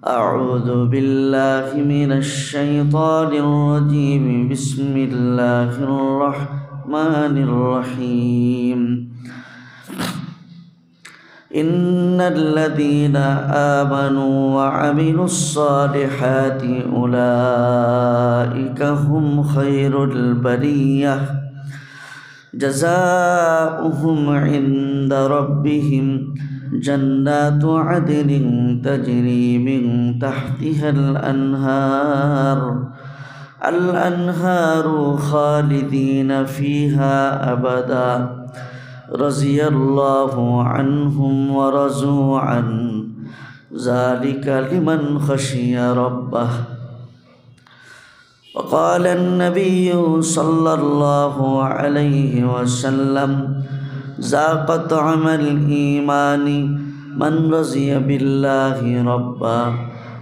أعوذ بالله من الشيطان الرجيم. بسم الله الرحمن الرحيم. إن الذين آمنوا وعملوا الصالحات أولئك هم خير البرية جزاؤهم عند ربهم جنات عدن تجري من تحتها الأنهار خالدين فيها أبدا رضي الله عنهم ورضوا عنه ذلك لمن خشي ربه. وقال النبي صلى الله عليه وسلم ذاق طعم الإيمان من رضي بالله ربا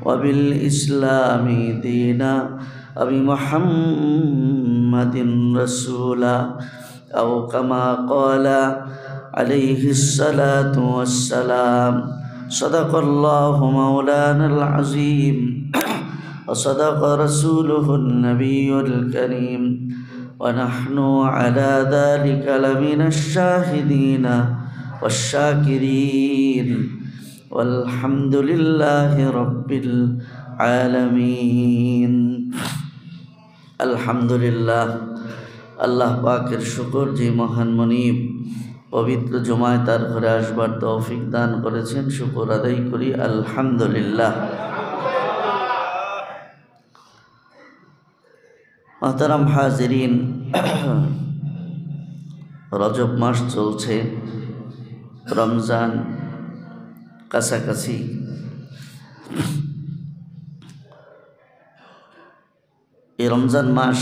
وبالإسلام دينا وبمحمد رسولا أو كما قال عليه الصلاة والسلام. صدق الله مولانا العظيم وصدق رسوله النبي الكريم ونحن على ذلك لمن الشاهدين والشاكرين والحمد لله رب العالمين. الحمد لله। আল্লাহ পাকের শুকর যে মহান মনিব পবিত্র জুমায় তার ঘরে আসবার তৌফিক দান করেছেন, শুকর আদায় করি আলহামদুলিল্লাহ। মোহতারাম হাজিরিন, রজব মাস চলছে, রমজান কাছাকাছি। এই রমজান মাস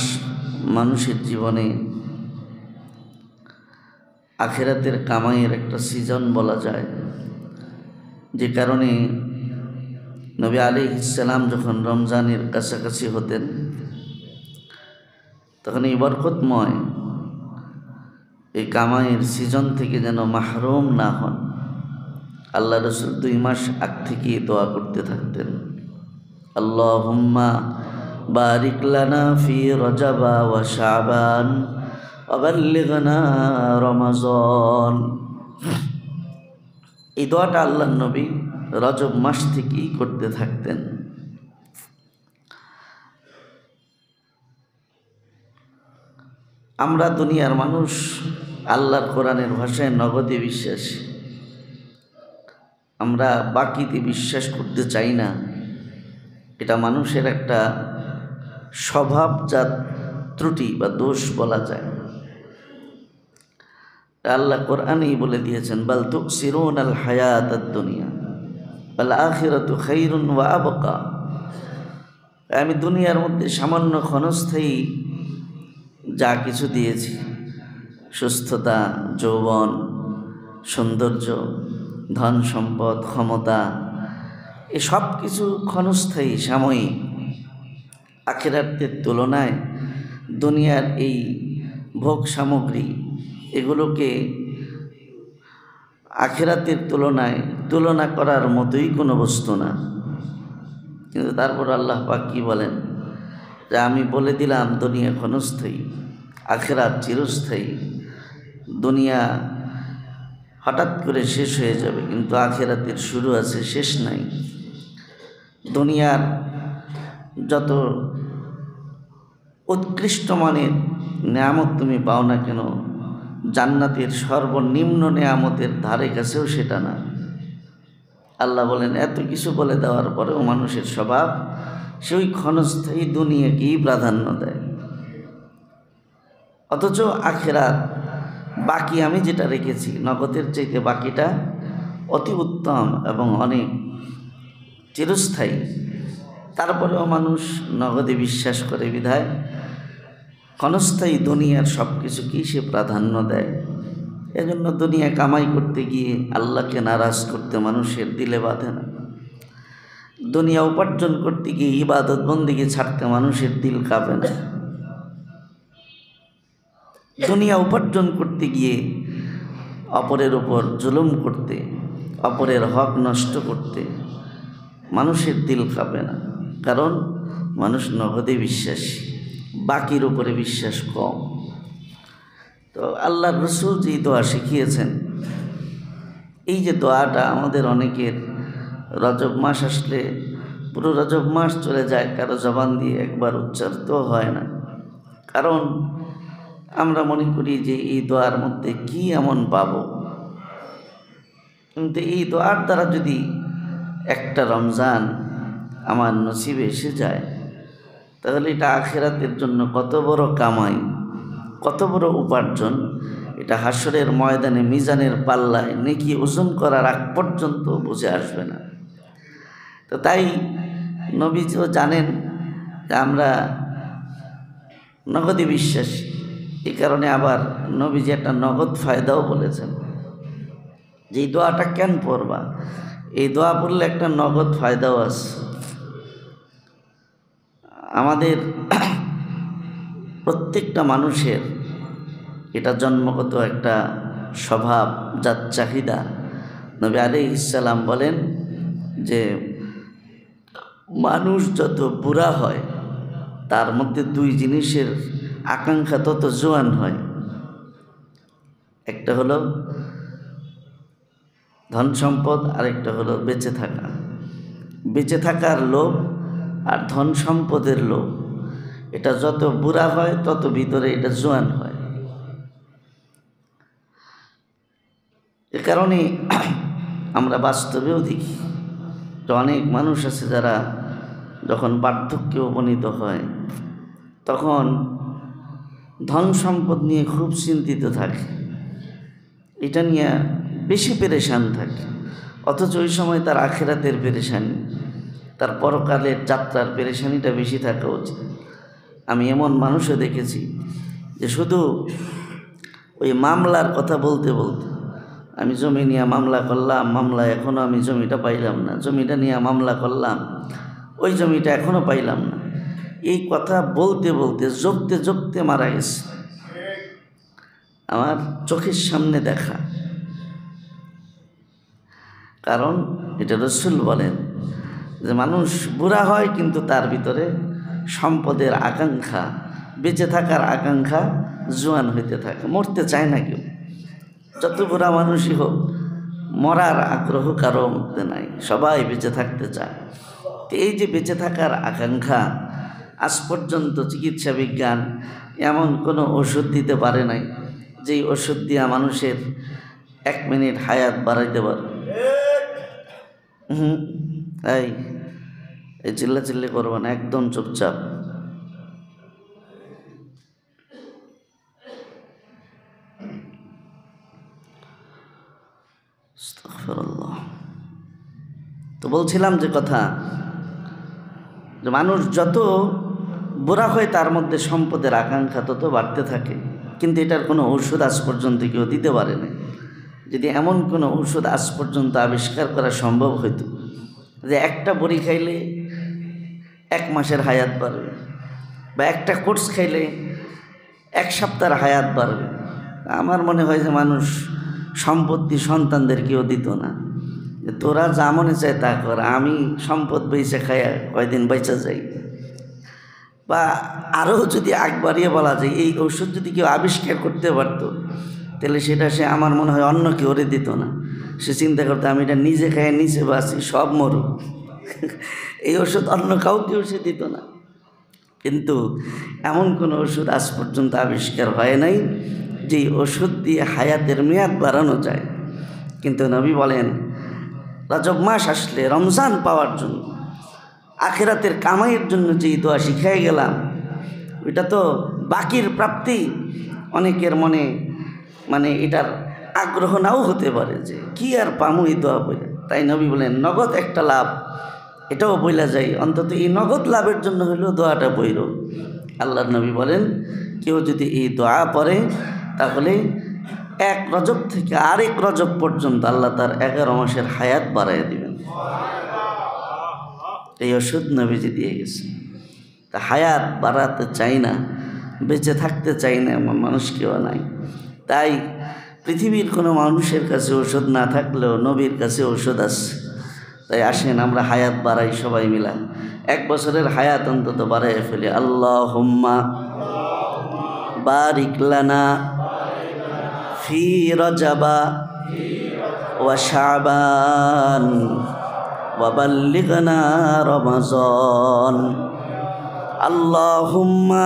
মানুষের জীবনে আখিরাতের কামাইয়ের একটা সিজন বলা যায়, যে কারণে নবী আলাইহিস সালাম যখন রমজানের কাছাকাছি হতেন তখন এই বরকতময় এই কামাইয়ের সিজন থেকে যেন মাহরুম না হন, আল্লাহ রসুল 2 মাস আগ থেকে দোয়া করতে থাকতেন, আল্লাহুম্মা বারিক লানা ফি রজবা ওয়া শাবান ওয়া বাল্লিগনা রমাজান। এই দোয়াটা আল্লাহর নবী রজব মাস থেকেই করতে থাকতেন। আমরা দুনিয়ার মানুষ আল্লাহর কোরআনের ভাষায় নগদে বিশ্বাসী, আমরা বাকিতে বিশ্বাস করতে চাই না। এটা মানুষের একটা স্বভাবজাত ত্রুটি বা দোষ বলা যায়। আল্লাহ কোরআনেই বলে দিয়েছেন, বাল তুকসিরুনাল হায়াতাদ দুনিয়া ওয়াল আখিরাতু খায়রুন ওয়া আবকা। আমি দুনিয়ার মধ্যে সামান্য ক্ষণস্থায়ী যা কিছু দিয়েছি, সুস্থতা, যৌবন, সৌন্দর্য, ধন সম্পদ, ক্ষমতা, এ সব কিছু ক্ষণস্থায়ী, সাময়িক। আখিরাতের তুলনায় দুনিয়ার এই ভোগ সামগ্রী এগুলোকে আখিরাতের তুলনায় তুলনা করার মতোই কোনো বস্তু না। কিন্তু তারপর আল্লাহ পাক কি বলেন, যে আমি বলে দিলাম দুনিয়া ক্ষণস্থায়ী, আখিরাত চিরস্থায়ী। দুনিয়া হঠাৎ করে শেষ হয়ে যাবে, কিন্তু আখিরাতের শুরু আছে, শেষ নাই। দুনিয়ার যত উৎকৃষ্ট মানের নেয়ামত তুমি পাও না কেন, জান্নাতের সর্বনিম্ন নেয়ামতের ধারে কাছেও সেটা না। আল্লাহ বলেন, এত কিছু বলে দেওয়ার পরেও মানুষের স্বভাব সে ওই ক্ষণস্থায়ী দুনিয়াকেই প্রাধান্য দেয়। অথচ আখিরাত, বাকি আমি যেটা রেখেছি নগদের চাইতে বাকিটা অতি উত্তম এবং অনেক চিরস্থায়ী। তারপরেও মানুষ নগদে বিশ্বাস করে বিধায় ক্ষণস্থায়ী দুনিয়ার সব কিছুকেই সে প্রাধান্য দেয়। এজন্য দুনিয়া কামাই করতে গিয়ে আল্লাহকে নারাজ করতে মানুষের দিলে বাঁধে না। দুনিয়া উপার্জন করতে গিয়ে ইবাদত বন্দেগী ছাড়তে মানুষের দিল কাঁপে না। দুনিয়া উপার্জন করতে গিয়ে অপরের উপর জুলুম করতে, অপরের হক নষ্ট করতে মানুষের দিল কাঁপে না, কারণ মানুষ নগদে বিশ্বাসী, বাকির উপরে বিশ্বাস কম। তো আল্লাহর রসুল যে দোয়া শিখিয়েছেন, এই যে দোয়াটা আমাদের অনেকের রজব মাস আসলে পুরো রজব মাস চলে যায়, কারো জবান দিয়ে একবার উচ্চারিত হয় না, কারণ আমরা মনে করি যে এই দোয়ার মধ্যে কি এমন পাবো। কিন্তু এই দোয়ার দ্বারা যদি একটা রমজান আমার নসিবে এসে যায়, তাহলে এটা আখিরাতের জন্য কত বড় কামাই, কত বড় উপার্জন, এটা হাসরের ময়দানে মিজানের পাল্লায় নেকি ওজন করার আগ পর্যন্ত বুঝে আসবে না। তো তাই নবীজিও জানেন যে আমরা নগদে বিশ্বাসী, এই কারণে আবার নবীজি একটা নগদ ফায়দাও বলেছেন যে এই দোয়াটা কেন পড়বা, এই দোয়া পড়লে একটা নগদ ফায়দাও আছে। আমাদের প্রত্যেকটা মানুষের এটা জন্মগত একটা স্বভাব, যার চাহিদা। নবী আলাইহিস সালাম বলেন যে মানুষ যত বুড়া হয় তার মধ্যে দুই জিনিসের আকাঙ্ক্ষা তত জোয়ান হয়। একটা হলো ধন সম্পদ, আরেকটা হলো বেঁচে থাকা। বেঁচে থাকার লোভ আর ধন সম্পদের লোভ, এটা যত বুড়া হয় তত ভিতরে এটা জোয়ান হয়। এ কারণে আমরা বাস্তবেও দেখি যে অনেক মানুষ আছে যারা যখন বার্ধক্যে উপনীত হয় তখন ধন সম্পদ নিয়ে খুব চিন্তিত থাকে, এটা নিয়ে বেশি পেরেশান থাকে, অথচ ওই সময় তার আখিরাতের পেরেশানি, তার পরকালের যাত্রার পেরেশানিটা বেশি থাকা উচিত। আমি এমন মানুষও দেখেছি যে শুধু ওই মামলার কথা বলতে বলতে, আমি জমি নিয়ে মামলা করলাম, মামলা এখনও আমি জমিটা পাইলাম না, জমিটা নিয়ে মামলা করলাম, ওই জমিটা এখনও পাইলাম না, এই কথা বলতে বলতে জপতে জপতে মারা গেছে। আমার চোখের সামনে দেখা, কারণ এটা রসুল বলেন যে মানুষ বুড়া হয় কিন্তু তার ভিতরে সম্পদের আকাঙ্ক্ষা, বেঁচে থাকার আকাঙ্ক্ষা জোয়ান হইতে থাকে, মরতে চায় না কেউ। যত বুড়া মানুষই হোক, মরার আগ্রহ কারো মধ্যে নাই, সবাই বেঁচে থাকতে চায়। তো এই যে বেঁচে থাকার আকাঙ্ক্ষা, আজ পর্যন্ত চিকিৎসা বিজ্ঞান এমন কোনো ওষুধ দিতে পারে নাই যেই ওষুধ দিয়া মানুষের 1 মিনিট হায়াত বাড়াইতে পারে। এই চিল্লাচিল্লি করবো না, একদম চুপচাপ। তো বলছিলাম যে কথা, যে মানুষ যত বুড়া হয় তার মধ্যে সম্পদের আকাঙ্ক্ষা তত বাড়তে থাকে, কিন্তু এটার কোনো ঔষধ আজ পর্যন্ত কেউ দিতে পারে না। যদি এমন কোনো ঔষধ আজ পর্যন্ত আবিষ্কার করা সম্ভব হইতো যে একটা বড়ি খাইলে 1 মাসের হায়াত বাড়বে, বা একটা কোর্স খাইলে 1 সপ্তাহের হায়াত বাড়বে, আমার মনে হয় যে মানুষ সম্পত্তি সন্তানদের কেউ দিত না, যে তোরা যা মনে চায় তা কর, আমি সম্পদ বেঁচে খাইয়া কয়দিন বেঁচে যাই। বা আরও যদি আগ বাড়িয়ে বলা যায়, এই ঔষধ যদি কেউ আবিষ্কার করতে পারতো তাহলে সেটা সে আমার মনে হয় অন্য কেউ দিত না। সে চিন্তা করতো আমি এটা নিজে খাইয়ে নিচে বাঁচি, সব মরুক, এই ওষুধ অন্য কাউকেও সে দিত না। কিন্তু এমন কোনো ওষুধ আজ পর্যন্ত আবিষ্কার হয় নাই যেই ওষুধ দিয়ে হায়াতের মেয়াদ বাড়ানো যায়। কিন্তু নবী বলেন রজব মাস আসলে রমজান পাওয়ার জন্য, আখিরাতের কামাইয়ের জন্য যেই দোয়া শিখাই গেলাম, ওইটা তো বাকির প্রাপ্তি। অনেকের মনে মানে এটার আগ্রহ নাও হতে পারে যে কি আর পামু এই দোয়া বলে, তাই নবী বলেন নগদ একটা লাভ, এটাও বইলা যায়, অন্তত এই নগদ লাভের জন্য হলেও দোয়াটা বইল। আল্লাহর নবী বলেন কেউ যদি এই দোয়া পড়ে তাহলে 1 রজব থেকে আরেক রজব পর্যন্ত আল্লাহ তার 11 মাসের হায়াত বাড়াইয়া দিবেন। এই ওষুধ নবীজি দিয়ে গেছে। তা হায়াত বাড়াতে চাই না, বেঁচে থাকতে চাই না এমন মানুষ কেউ নাই। তাই পৃথিবীর কোনো মানুষের কাছে ওষুধ না থাকলেও নবীর কাছে ওষুধ আছে। তাই আসেন আমরা হায়াত বাড়াই সবাই মিলা, 1 বছরের হায়াত অন্তত বাড়াই ফেলি। আল্লাহুম্মা বারিক লানা ফি রজবা ওয়া শাবান ওয়া বাল্লিগনা রমাজান। আল্লাহুম্মা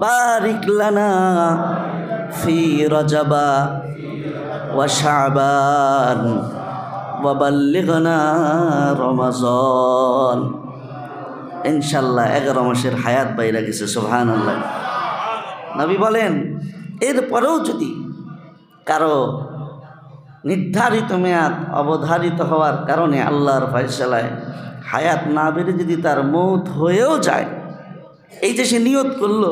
বারিক লানা ফি রজবা ওয়া শাবান ওয়া বাল্লিগনা রমাজান। ইনশাআল্লাহ 11 মাসের হায়াত বাইরে গেছে, সুবহানাল্লাহ। নবী বলেন এরপরেও যদি কারো নির্ধারিত মেয়াদ অবধারিত হওয়ার কারণে আল্লাহর ফয়সালায় হায়াত না বেড়ে যদি তার মৌত হয়েও যায়, এই যে সে নিয়ত করলো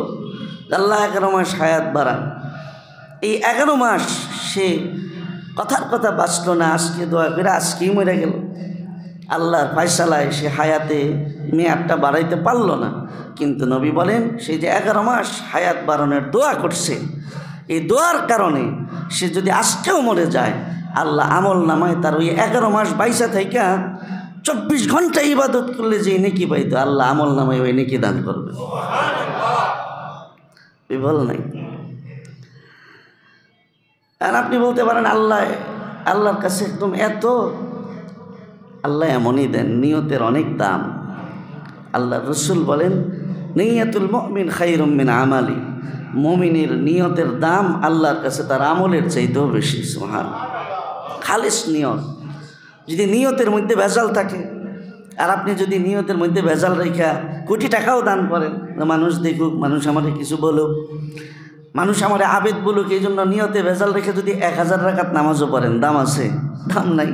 আল্লাহ 11 মাস হায়াত বাড়ান, এই 11 মাস সে কথার কথা বাঁচল না, আজকে দোয়া করে আজকেই মরে গেল, আল্লাহর ফয়সালায় সে হায়াতে মেয়াদটা বাড়াইতে পারল না। কিন্তু নবী বলেন সে যে 11 মাস হায়াত বাড়ানোর দোয়া করছে, এই দোয়ার কারণে সে যদি আজকেও মরে যায়, আল্লাহ আমল নামায় তার ওই 11 মাস বাইসা থেকে 24 ঘন্টা ইবাদত করলে যে নেকি পাইতো, আল্লাহ আমল নামায় ওই নেকি দান করবে। বিফল নাই। আর আপনি বলতে পারেন আল্লাহর কাছে একদম এত, আল্লাহ এমনই দেন, নিয়তের অনেক দাম। আল্লাহ রসুল বলেন নিয়াতুল মুমিন খায়রুম মিন আমালি, মুমিনের নিয়তের দাম আল্লাহর কাছে তার আমলের চাইতেও বেশি। সুবহানাল্লাহ। খালিস নিয়ত, যদি নিয়তের মধ্যে ভেজাল থাকে, আর আপনি যদি নিয়তের মধ্যে ভেজাল রেখা কোটি টাকাও দান করেন, মানুষ দেখুক, মানুষ আমারে কিছু বলুক, মানুষ আমারে আবেদ বলুক, এই জন্য নিয়তে ভেজাল রেখে যদি 1000 রাকাত নামাজও পড়েন, দাম আছে? দাম নাই।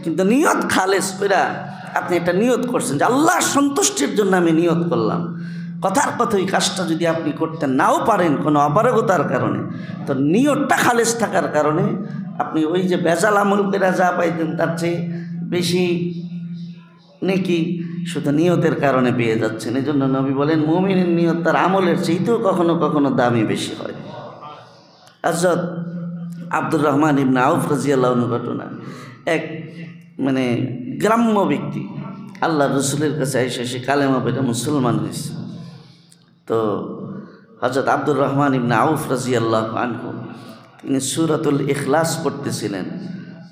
কিন্তু নিয়ত খালেস কইরা আপনি একটা নিয়ত করছেন যে আল্লাহর সন্তুষ্টির জন্য আমি নিয়ত করলাম, কথার কথা ওই কাজটা যদি আপনি করতে নাও পারেন কোনো অপারগতার কারণে, তো নিয়তটা খালেস থাকার কারণে আপনি ওই যে ভেজাল আমল করে যা পাইতেন তার চেয়ে বেশি নেকি শুধু নিয়তের কারণে পেয়ে যাচ্ছেন। এই জন্য নবী বলেন মুমিনের নিয়ত তার আমলের চাইতেও কখনো কখনো দামি বেশি হয়। হযরত আব্দুর রহমান ইবনে আউফ রাদিয়াল্লাহু আনহু ঘটনা, এক গ্রাম্য ব্যক্তি আল্লাহ রসুলের কাছে এসে সে কালেমা পড়ে মুসলমান হয়েছে। তো হযরত আব্দুর রহমান ইবনে আউফ রাদিয়াল্লাহু আনহু তিনি সূরাতুল ইখলাস পড়তেছিলেন,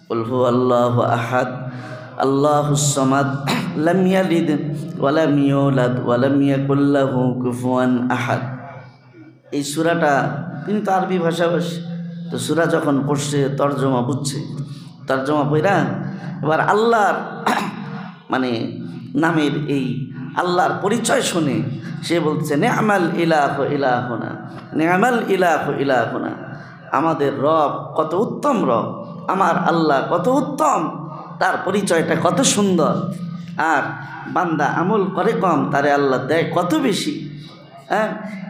কুল হুয়াল্লাহু আহাদ আল্লাহুস সামাদ লাম ইয়ালিদ ওয়া লাম ইউলাদ ওয়া লাম ইয়াকুল লাহু কুফুয়ান আহাদ। এই সূরাটা তিনি তো আরবি ভাষাভাষী, তো সূরা যখন পড়ছে তর্জমা বুঝছে, তর্জমা পড়া এবার আল্লাহর নামের এই আল্লাহর পরিচয় শুনে সে বলছে নি'মাল ইলাহু ইলাহুনা, নি'মাল ইলাহু ইলাহুনা, আমাদের রব কত উত্তম রব, আমার আল্লাহ কত উত্তম, তার পরিচয়টা কত সুন্দর। আর বান্দা আমল করে কম, তারে আল্লাহ দেয় কত বেশি।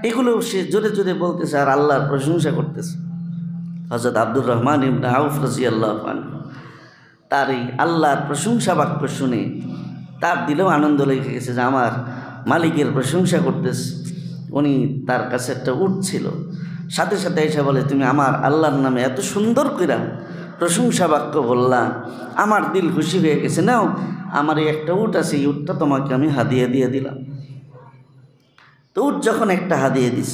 এগুলো সে জোরে জোরে বলতেছে আর আল্লাহর প্রশংসা করতেছে। হযরত আব্দুর রহমান ইবনে আউফ রাদিয়াল্লাহু আনহু তার এই আল্লাহর প্রশংসা বাক্য শুনে তার দিলেও আনন্দ লেগে গেছে যে আমার মালিকের প্রশংসা করতেছে। উনি তার কাছে একটা উট ছিল, সাথে সাথে এসে বলে তুমি আমার আল্লাহর নামে এত সুন্দর কইরা প্রশংসা বাক্য বললা, আমার দিল খুশি হয়ে গেছে, নাও আমার এই একটা উট আছে, এই উটটা তোমাকে আমি হাদিয়া দিয়ে দিলাম। তো উট যখন একটা হাদিয়া দিস,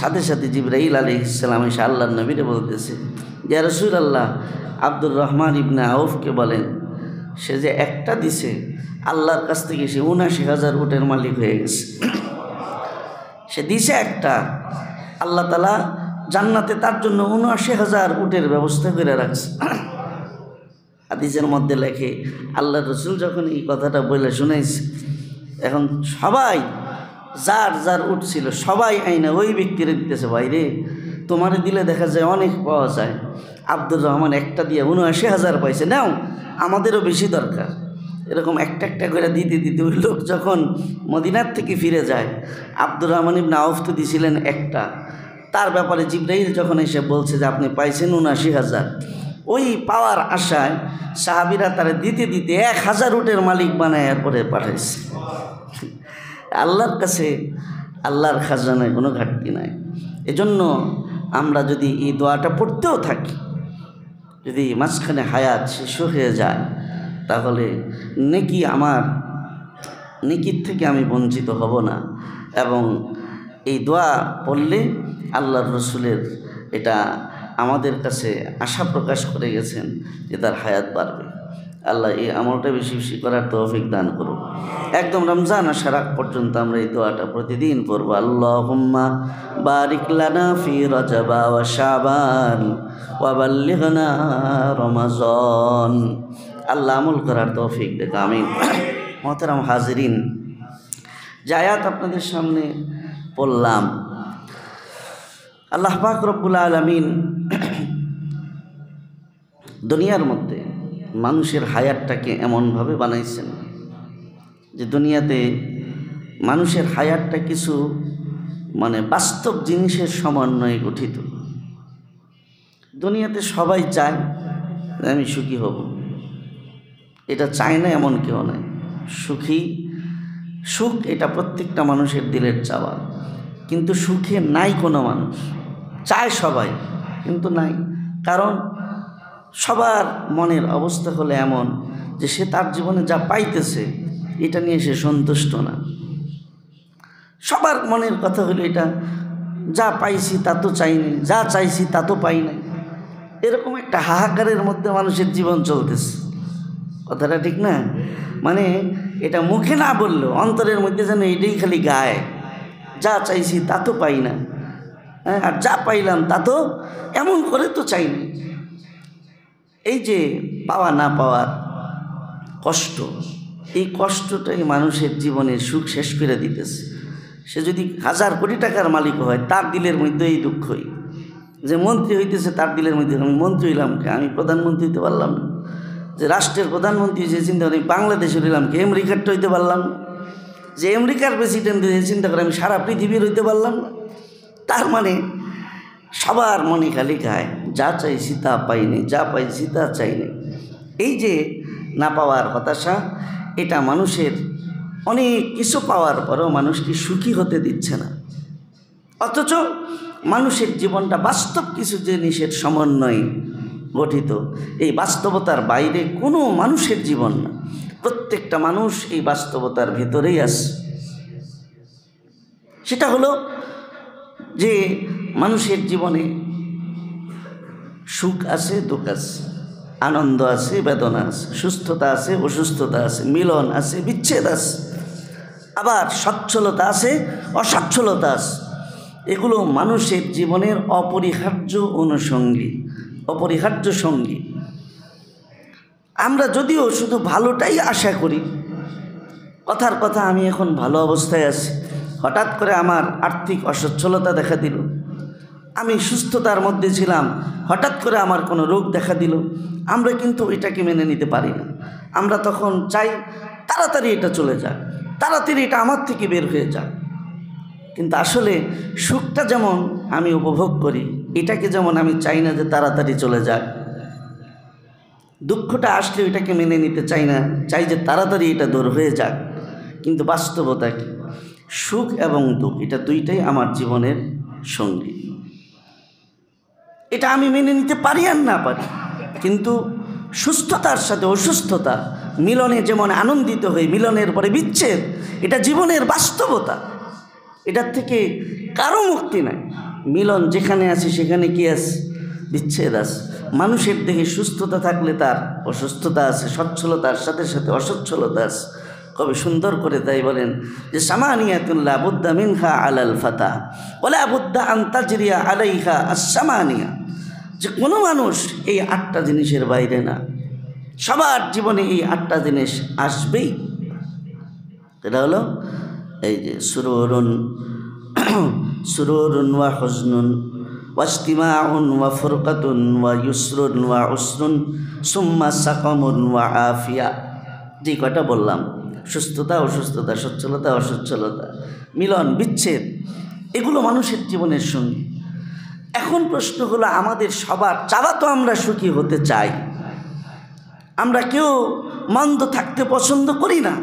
সাথে সাথে জিবরাইল আলাইহিস সালাম এসে আল্লাহর নবীরে বলতেছে ইয়া রাসূলুল্লাহ, আব্দুর রহমান ইবনে আউফকে বলেন সে যে একটা দিছে আল্লাহর কাছ থেকে সে ৭৯,০০০ উটের মালিক হয়ে গেছে। সে দিছে একটা, আল্লাহ তাআলা জান্নাতে তার জন্য ৭৯,০০০ উটের ব্যবস্থা করে রাখছে। হাদিসের মধ্যে লেখে আল্লাহ রসুল যখন এই কথাটা বলে শুনাইছে, এখন সবাই যার যার উট ছিল সবাই আইনা ওই ব্যক্তিরে দিতেছে, ভাইরে তোমারে দিলে দেখা যায় অনেক পাওয়া যায়, আব্দুর রহমান একটা দিয়ে ৭৯,০০০ পাইছে, নাও আমাদেরও বেশি দরকার। এরকম একটা একটা করে দিতে দিতে ওই লোক যখন মদিনার থেকে ফিরে যায়, আব্দুর রহমান ইবনে আউফ তো দিছিলেন একটা, তার ব্যাপারে জিবরাইল যখন এসে বলছে যে আপনি পাইছেন ৭৯,০০০, ওই পাওয়ার আশায় সাহাবীরা তারা দিতে দিতে ১,০০০ উটের মালিক বানায় এরপরে পাঠাইছে। আল্লাহর কাছে আল্লাহর খাজানায় কোনো ঘাটতি নাই। এজন্য আমরা যদি এই দোয়াটা পড়তেও থাকি, যদি মাঝখানে হায়াত শেষ হয়ে যায় তাহলে নেকির থেকে আমি বঞ্চিত হব না। এবং এই দোয়া পড়লে আল্লাহর রসুলের এটা আমাদের কাছে আশা প্রকাশ করে গেছেন যে তার হায়াত বাড়বে। আল্লাহ এই আমলটা বেশি বেশি করার তৌফিক দান করুন। একদম রমজান আসার আগ পর্যন্ত আমরা এই দোয়াটা প্রতিদিন পড়ব। আল্লাহুম্মা বারিক লানা ফি রজবা ওয়া শাবান ওয়া বাল্লিগনা রমাজান। আল্লাহ আমল করার তৌফিক দেখ, আমিন। মোহতারাম হাজিরিন, যে আয়াত আপনাদের সামনে পড়লাম, আল্লাহ পাক রব্বুল আলামিন দুনিয়ার মধ্যে মানুষের হায়াতটাকে এমনভাবে বানাইছেন যে দুনিয়াতে মানুষের হায়াতটা কিছু বাস্তব জিনিসের সমন্বয়ে গঠিত। দুনিয়াতে সবাই চায় যে আমি সুখী হব, এটা চায় না এমন কেউ নাই। সুখ এটা প্রত্যেকটা মানুষের দিলের চাওয়া, কিন্তু সুখে নাই কোনো মানুষ। চায় সবাই কিন্তু নাই, কারণ সবার মনের অবস্থা হলো এমন যে সে তার জীবনে যা পাইতেছে এটা নিয়ে সে সন্তুষ্ট না। সবার মনের কথা হলো এটা, যা পাইছি তা তো চাইনি, যা চাইছি তা তো পাই নাই। এরকম একটা হাহাকারের মধ্যে মানুষের জীবন চলতেছে। কথাটা ঠিক না? এটা মুখে না বললেও অন্তরের মধ্যে যেন এটাই খালি গায়, যা চাইছি তা তো পাই না, আর যা পাইলাম তা তো এমন করে তো চাইনি। এই যে পাওয়া না পাওয়ার কষ্ট, এই কষ্টটাই মানুষের জীবনের সুখ শেষ করে দিতেছে। সে যদি 1000 কোটি টাকার মালিক হয়, তার দিলের মধ্যে এই দুঃখই। যে মন্ত্রী হইতেছে, তার দিলের মধ্যে আমি মন্ত্রী হইলাম কে, আমি প্রধানমন্ত্রী হইতে পারলাম না। যে রাষ্ট্রের প্রধানমন্ত্রী যে চিন্তা করে আমি বাংলাদেশের হইলাম কে, আমেরিকারটা হইতে পারলাম না। যে আমেরিকার প্রেসিডেন্ট যে চিন্তা করে আমি সারা পৃথিবীর হইতে পারলাম না। তার সবার মনে খালি গায়, যা চাইছি তা পাইনি, যা পাইছি তা চাইনি। এই যে না পাওয়ার হতাশা, এটা মানুষের অনেক কিছু পাওয়ার পরেও মানুষকে সুখী হতে দিচ্ছে না। অথচ মানুষের জীবনটা বাস্তব কিছু জিনিসের সমন্বয়ে গঠিত। এই বাস্তবতার বাইরে কোনো মানুষের জীবন না। প্রত্যেকটা মানুষ এই বাস্তবতার ভেতরেই আছে। সেটা হলো যে মানুষের জীবনে সুখ আছে, দুঃখ আছে, আনন্দ আছে, বেদনা আছে, সুস্থতা আছে, অসুস্থতা আছে, মিলন আছে, বিচ্ছেদ আছে, আবার সচ্ছলতা আছে, অসচ্ছলতা আছে। এগুলো মানুষের জীবনের অপরিহার্য অনুষঙ্গী, অপরিহার্য সঙ্গী। আমরা যদিও শুধু ভালোটাই আশা করি, কথার কথা আমি এখন ভালো অবস্থায় আছি, হঠাৎ করে আমার আর্থিক অসচ্ছলতা দেখা দিল, আমি সুস্থতার মধ্যে ছিলাম, হঠাৎ করে আমার কোনো রোগ দেখা দিল, আমরা কিন্তু এটাকে মেনে নিতে পারি না। আমরা তখন চাই তাড়াতাড়ি এটা চলে যাক, তাড়াতাড়ি এটা আমার থেকে বের হয়ে যাক। কিন্তু আসলে সুখটা যেমন আমি উপভোগ করি, এটাকে যেমন আমি চাই না যে তাড়াতাড়ি চলে যাক। দুঃখটা আসলে এটাকে মেনে নিতে চাই না, চাই যে তাড়াতাড়ি এটা দূর হয়ে যাক। কিন্তু বাস্তবতা কি? সুখ এবং দুঃখ এটা দুইটাই আমার জীবনের সঙ্গী। এটা আমি মেনে নিতে পারি আর না পারি, কিন্তু সুস্থতার সাথে অসুস্থতা, মিলনে যেমন আনন্দিত হই, মিলনের পরে বিচ্ছেদ, এটা জীবনের বাস্তবতা। এটার থেকে কারো মুক্তি নাই। মিলন যেখানে আছে সেখানে কি আছে? বিচ্ছেদ আছে। মানুষের দেহে সুস্থতা থাকলে তার অসুস্থতা আছে, সচ্ছলতার সাথে সাথে অসচ্ছলতা আছে। কবি সুন্দর করে তাই বলেন যে সামানিয়াতুল্লাহ বুদ্দা মিনহা আলাল ফাতা ওয়ালা বুদ্দা আন তাজরিয়া আলাইহা আস-সামানিয়া। যে কোনো মানুষ এই 8টা জিনিসের বাইরে না, সবার জীবনে এই 8টা জিনিস আসবেই। এটা হলো এই যে সুরুরুন ওয়া হুজনুন ওয়াজতিমাউন ওয়া ফুরকাতুন ওয়া ইউসরুন ওয়া উসরুন সুম্মা সাকামুন ওয়া আফিয়া। যে কটা বললাম, সুস্থতা, অসুস্থতা, সচ্ছলতা, অসচ্ছলতা, মিলন, বিচ্ছেদ, এগুলো মানুষের জীবনের সঙ্গী। এখন প্রশ্ন হলো, আমাদের সবার চাওয়া তো আমরা সুখী হতে চাই, আমরা কেউ মন্দ থাকতে পছন্দ করি না।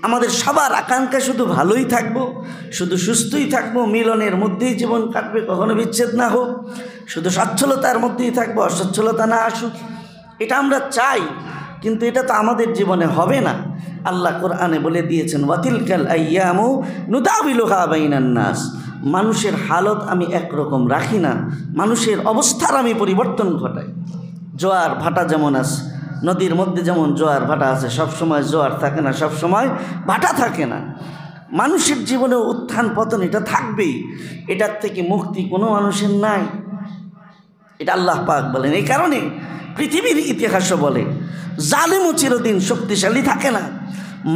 আমাদের সবার আকাঙ্ক্ষা শুধু ভালোই থাকবো, শুধু সুস্থই থাকবো, মিলনের মধ্যেই জীবন কাটবে, কখনো বিচ্ছেদ না হোক। শুধু সচ্ছলতার মধ্যেই থাকবো, অসচ্ছলতা না আসুক, এটা আমরা চাই, কিন্তু এটা তো আমাদের জীবনে হবে না। আল্লাহ কোরআনে বলে দিয়েছেন, ওয়াতিলকাল আইয়ামু নুদাবিলুহা বাইনান নাস, মানুষের হালত আমি একরকম রাখি না, মানুষের অবস্থার আমি পরিবর্তন ঘটাই। জোয়ার ভাটা যেমন আছে, নদীর মধ্যে যেমন জোয়ার ভাটা আছে, সবসময় জোয়ার থাকে না, সবসময় ভাটা থাকে না। মানুষের জীবনে উত্থান পতন এটা থাকবেই, এটার থেকে মুক্তি কোনো মানুষের নাই, এটা আল্লাহ পাক বলেন। এই কারণে পৃথিবীর ইতিহাসও বলে, জালিমও চিরদিন শক্তিশালী থাকে না,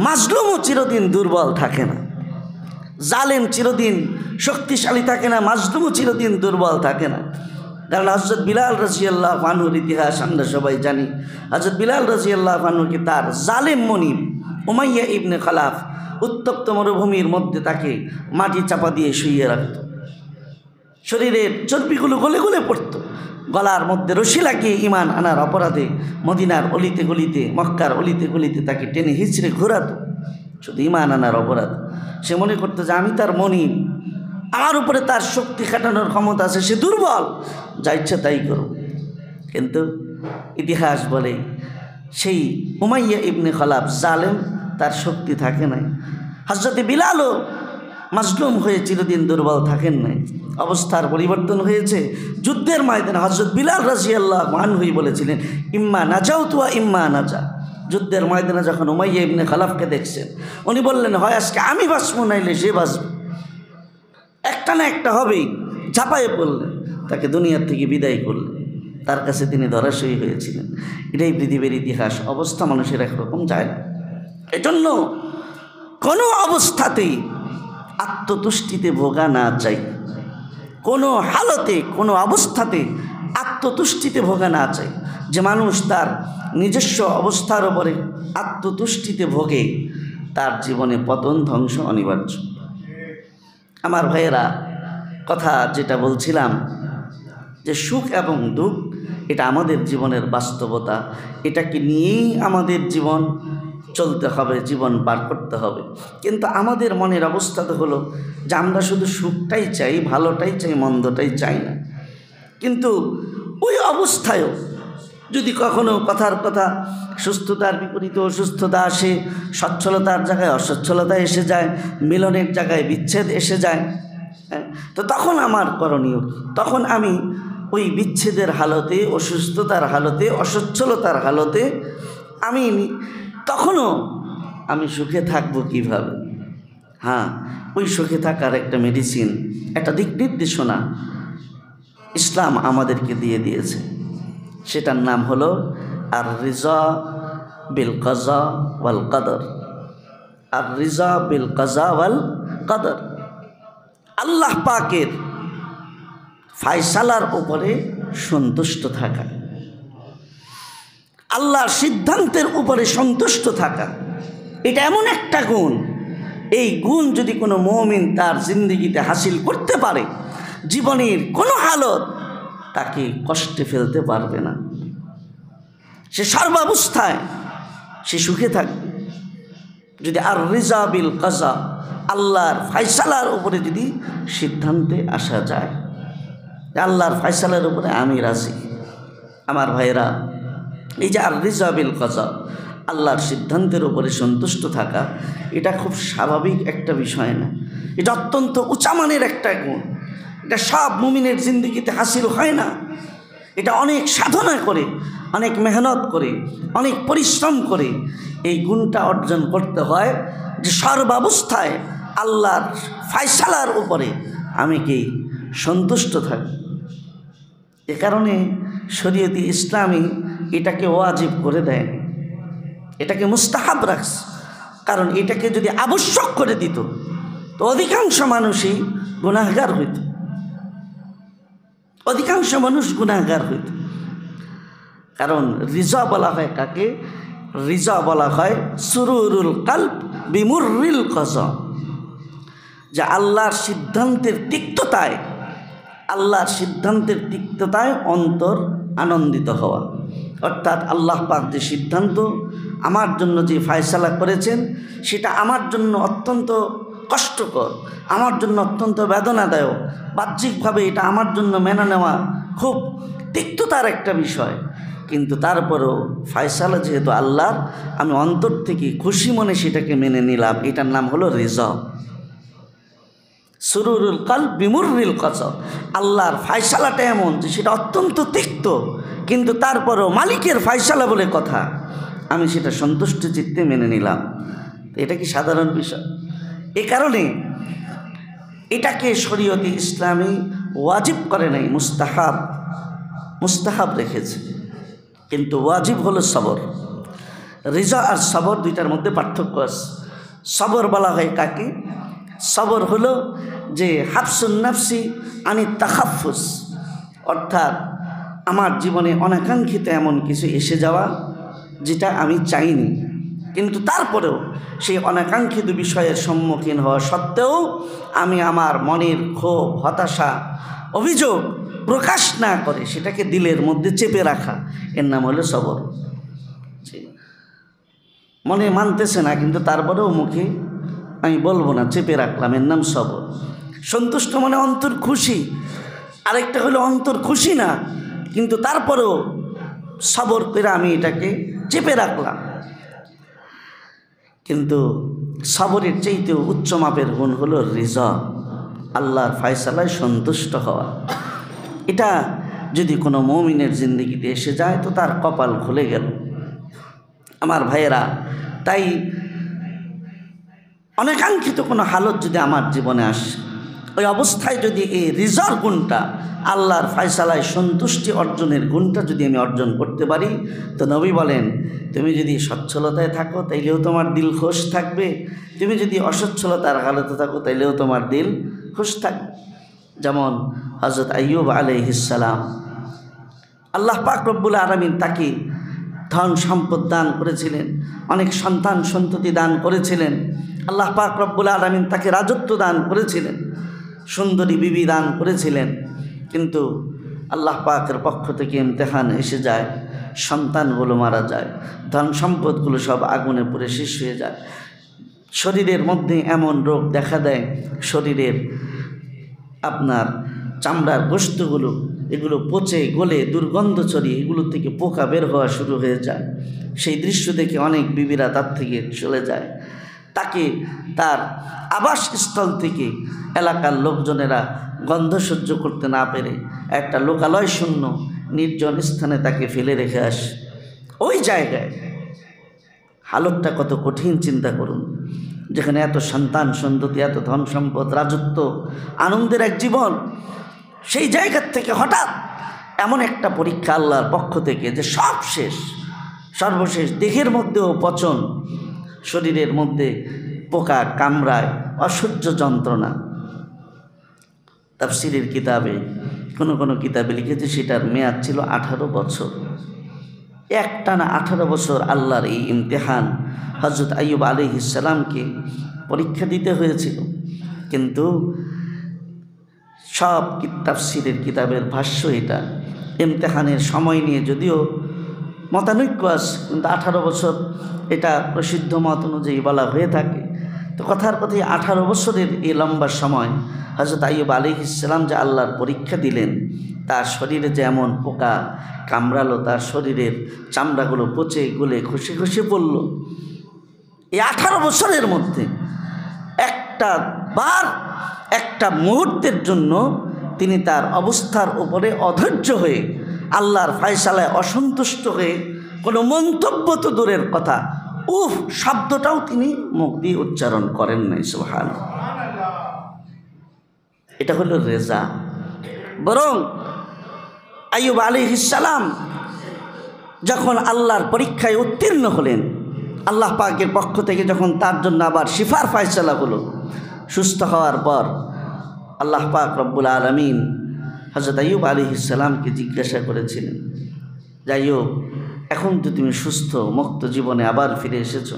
মাজলুমও চিরদিন দুর্বল থাকে না। জালেম চিরদিন শক্তিশালী থাকে না, মাজলুমও চিরদিন দুর্বল থাকে না। কারণ হযরত বিলাল রাদিয়াল্লাহু আনহুর ইতিহাস আমরা সবাই জানি। হযরত বিলাল রাদিয়াল্লাহু আনহুকে তার জালেম মনিব উমাইয়া ইবনে খালাফ উত্তপ্ত মরুভূমির মধ্যে তাকে মাটি চাপা দিয়ে শুইয়ে রাখত, শরীরের চর্বিগুলো গলে গলে পড়তো, গলার মধ্যে রশি লাগিয়ে ঈমান আনার অপরাধে মদিনার অলিতে গলিতে, মক্কার অলিতে গলিতে তাকে টেনে হিচড়ে ঘোরাতো, শুধু ঈমান আনার অপরাধ। সে মনে করতো যে আমি তার মনিব, আমার উপরে তার শক্তি খাটানোর ক্ষমতা আছে, সে দুর্বল, যা ইচ্ছা তাই করো। কিন্তু ইতিহাস বলে সেই উমাইয়া ইবনে খালাফ জালেম, তার শক্তি থাকে নাই। হযরত বিলালও মাজলুম হয়ে চিরদিন দুর্বল থাকেন নাই, অবস্থার পরিবর্তন হয়েছে। যুদ্ধের ময়দানে হযরত বিলাল রাদিয়াল্লাহু আনহু বলেছিলেন, ইম্মা নাজাউতু ওয়া ইম্মা নাজা। যুদ্ধের ময়দানে যখন উমাইয়া ইবনে খালাফকে দেখছেন, উনি বললেন, হয় আজকে আমি বাঁচবো, নাইলে সে বাঁচবে, একটা না একটা হবেই। ঝাঁপায়ে পড়লেন, তাকে দুনিয়ার থেকে বিদায় করলেন, তার কাছে তিনি ধরাশয়ী হয়েছিলেন। এটাই পৃথিবীর ইতিহাস। অবস্থা মানুষের একরকম যায় না। এজন্য কোনো অবস্থাতেই আত্মতুষ্টিতে ভোগা না চাই, কোনো হালতে কোনো অবস্থাতে আত্মতুষ্টিতে ভোগা না চাই। যে মানুষ তার নিজস্ব অবস্থার ওপরে আত্মতুষ্টিতে ভোগে, তার জীবনে পতন ধ্বংস অনিবার্য। আমার ভাইয়েরা, কথা যেটা বলছিলাম যে সুখ এবং দুঃখ এটা আমাদের জীবনের বাস্তবতা, এটাকে নিয়েই আমাদের জীবন চলতে হবে, জীবন পার করতে হবে। কিন্তু আমাদের মনের অবস্থা তো হলো যে আমরা শুধু সুখটাই চাই, ভালোটাই চাই, মন্দটাই চাই না। কিন্তু ওই অবস্থায়ও যদি কখনো কথার কথা সুস্থতার বিপরীতে অসুস্থতা আসে, সচ্ছলতার জায়গায় অসচ্ছলতা এসে যায়, মিলনের জায়গায় বিচ্ছেদ এসে যায়, তো তখন আমার করণীয়, তখন আমি ওই বিচ্ছেদের হালতে, অসুস্থতার হালতে, অসচ্ছলতার হালতে আমি তখনও আমি সুখে থাকবো কিভাবে? হ্যাঁ, ওই সুখে থাকার একটা মেডিসিন, একটা দিক নির্দেশনা ইসলাম আমাদেরকে দিয়ে দিয়েছে। সেটার নাম হলো আর রিজা বিল কাজা ওয়াল কদর। আর রিজা বিল কাজা ওয়াল কদর, আল্লাহ পাকের ফায়সালার উপরে সন্তুষ্ট থাকা, আল্লাহর সিদ্ধান্তের উপরে সন্তুষ্ট থাকা, এটা এমন একটা গুণ, এই গুণ যদি কোনো মুমিন তার জিন্দেগিতে হাসিল করতে পারে, জীবনের কোনো হালত তাকে কষ্টে ফেলতে পারবে না। সে সর্বাবস্থায় সে সুখে থাকবে যদি আর রিজা বিল কাজা, আল্লাহর ফায়সালার উপরে যদি সিদ্ধান্তে আসা যায়, আল্লাহর ফায়সালার উপরে আমি রাজি। আমার ভাইয়েরা, এই যে আর রিজা বিল কাজা, আল্লাহর সিদ্ধান্তের উপরে সন্তুষ্ট থাকা, এটা খুব স্বাভাবিক একটা বিষয় না, এটা অত্যন্ত উচ্চমানের একটা গুণ। এটা সব মুমিনের জিন্দেগিতে হাসিল হয় না, এটা অনেক সাধনা করে, অনেক মেহনত করে, অনেক পরিশ্রম করে এই গুণটা অর্জন করতে হয় যে সর্বাবস্থায় আল্লাহর ফায়সালার উপরে আমি কি সন্তুষ্ট থাকি। এ কারণে শরীয়তে ইসলামী এটাকে ওয়াজিব করে দেয়, এটাকে মুস্তাহাব রাখছে। কারণ এটাকে যদি আবশ্যক করে দিত তো অধিকাংশ মানুষই গুনাহগার হইত, অধিকাংশ মানুষ গুনাহগার হইত। কারণ রিজা বলা হয় কাকে? রিজা বলা হয় সুরুরুল কালব বিমুররিল কাজা, যে আল্লাহর সিদ্ধান্তের তিক্ততায়, আল্লাহর সিদ্ধান্তের তিক্ততায় অন্তর আনন্দিত হওয়া। অর্থাৎ আল্লাহ পাক যে সিদ্ধান্ত আমার জন্য যে ফায়সালা করেছেন, সেটা আমার জন্য অত্যন্ত কষ্টকর, আমার জন্য অত্যন্ত বেদনাদায়ক, বাহ্যিকভাবে এটা আমার জন্য মেনে নেওয়া খুব তিক্ততার একটা বিষয়, কিন্তু তারপরেও ফয়সালা যেহেতু আল্লাহর, আমি অন্তর থেকে খুশি মনে সেটাকে মেনে নিলাম। এটার নাম হলো রিজা। সুরুরুল কলব বিমুররিল কসব। আল্লাহর ফয়সালাটা এমন যে সেটা অত্যন্ত তিক্ত, কিন্তু তারপরেও মালিকের ফয়সালা বলে কথা, আমি সেটা সন্তুষ্ট চিত্তে মেনে নিলাম। এটা কি সাধারণ বিষয়? এ কারণে এটাকে শরীয়তে ইসলামী ওয়াজিব করে নাই, মুস্তাহাব রেখেছে। কিন্তু ওয়াজিব হলো সবর। রিজা আর সবর দুইটার মধ্যে পার্থক্য আছে। সবর বলা হয় কাকে? সবর হলো যে হাফসুন নাফসি আনি তাখাফুস, অর্থাৎ আমার জীবনে অনাকাঙ্ক্ষিত এমন কিছু এসে যাওয়া যেটা আমি চাইনি, কিন্তু তারপরেও সেই অনাকাঙ্ক্ষিত বিষয়ের সম্মুখীন হওয়া সত্ত্বেও আমি আমার মনের ক্ষোভ, হতাশা, অভিযোগ প্রকাশ না করে সেটাকে দিলের মধ্যে চেপে রাখা, এর নাম হলো সবর। মনে মানতেছে না, কিন্তু তারপরেও মুখে আমি বলবো না, চেপে রাখলাম, এর নাম সবর। সন্তুষ্ট মনে অন্তর খুশি, আরেকটা হলো অন্তর খুশি না, কিন্তু তারপরেও সবর করে আমি এটাকে চেপে রাখলাম। কিন্তু সবরের চাইতেও উচ্চ মাপের গুণ হলো রিজা, আল্লাহর ফয়সালায় সন্তুষ্ট হওয়া। এটা যদি কোনো মুমিনের জিন্দেগিতে এসে যায় তো তার কপাল খুলে গেল। আমার ভাইয়েরা, তাই অনাকাঙ্ক্ষিত কোনো হালত যদি আমার জীবনে আসে, ওই অবস্থায় যদি এই রিজার গুণটা, আল্লাহর ফয়সালায় সন্তুষ্টি অর্জনের গুণটা যদি আমি অর্জন করতে পারি, তো নবী বলেন, তুমি যদি সচ্ছলতায় থাকো তাইলেও তোমার দিল খুশ থাকবে, তুমি যদি অসচ্ছলতার হালতে থাকো তাইলেও তোমার দিল খুশ থাকবে। যেমন হযরত আইয়ুব আলাইহিস সালাম, আল্লাহ পাক রব্বুল আলামিন তাকে ধন সম্পদ দান করেছিলেন, অনেক সন্তান সন্ততি দান করেছিলেন। আল্লাহ পাক রব্বুল আলামিন তাকে রাজত্ব দান করেছিলেন, সুন্দরী বিবি দান করেছিলেন, কিন্তু আল্লাহ পাকের পক্ষ থেকে ইমতিহান এসে যায়, সন্তানগুলো মারা যায়, ধন সম্পদগুলো সব আগুনে পুড়ে শেষ হয়ে যায়। শরীরের মধ্যে এমন রোগ দেখা দেয়, শরীরের আপনার চামড়ার গোশতগুলো এগুলো পচে গলে দুর্গন্ধ ছড়িয়ে এগুলো থেকে পোকা বের হওয়া শুরু হয়ে যায়। সেই দৃশ্য দেখে অনেক বিবিরা তার থেকে চলে যায়। তাকে তার আবাসস্থল থেকে এলাকার লোকজনেরা গন্ধ সহ্য করতে না পেরে একটা লোকালয় শূন্য নির্জন স্থানে তাকে ফেলে রেখে আসে। ওই জায়গায় হালতটা কত কঠিন চিন্তা করুন, যেখানে এত সন্তান সন্ততি, এত ধন সম্পদ, রাজত্ব, আনন্দের এক জীবন, সেই জায়গার থেকে হঠাৎ এমন একটা পরীক্ষা আল্লাহর পক্ষ থেকে যে সব শেষ, সর্বশেষ, দেহের মধ্যেও পচন, শরীরের মধ্যে পোকা কামড়ায়, অসহ্য যন্ত্রণা। তাফসীরের কিতাবে কোনো কিতাবে লিখেছে সেটার মেয়াদ ছিল 18 বছর। একটানা 18 বছর আল্লাহর এই ইমতিহান হযরত আইয়ুব আলাইহিস সালামকে পরীক্ষা দিতে হয়েছিল। কিন্তু সব তাফসীরের কিতাবের ভাষ্য এটা, ইমতিহানের সময় নিয়ে যদিও মতানৈক্য আছে, কিন্তু 18 বছর এটা প্রসিদ্ধ মত অনুযায়ী বলা হয়ে থাকে। তো কথার কথায় 18 বছরের এই লম্বা সময় হযরত আইয়ুব আলাইহিস সালাম যে আল্লাহর পরীক্ষা দিলেন, তার শরীরে যেমন পোকা কামড়ালো, তার শরীরের চামড়াগুলো পচে গলে খসে খসে পড়ল। এই 18 বছরের মধ্যে একটা মুহূর্তের জন্য তিনি তার অবস্থার উপরে অধৈর্য হয়ে, আল্লাহর ফয়সালায় অসন্তুষ্ট হয়ে কোনো মন্তব্য তো দূরের কথা, উফ শব্দটাও তিনি মুখ দিয়ে উচ্চারণ করেন নাই। সুবহানাল্লাহ। এটা হলো রেজা। বরং আইয়ুব আলাইহিস সালাম যখন আল্লাহর পরীক্ষায় উত্তীর্ণ হলেন, আল্লাহ পাকের পক্ষ থেকে যখন তার জন্য আবার শিফার ফয়সালা হলো, সুস্থ হওয়ার পর আল্লাহ পাক রব্বুল আলামিন হযরত আইয়ুব আলাইহিস সালামকে জিজ্ঞাসা করেছিলেন, আইয়ুব, এখন তো তুমি সুস্থ মুক্ত জীবনে আবার ফিরে এসেছো,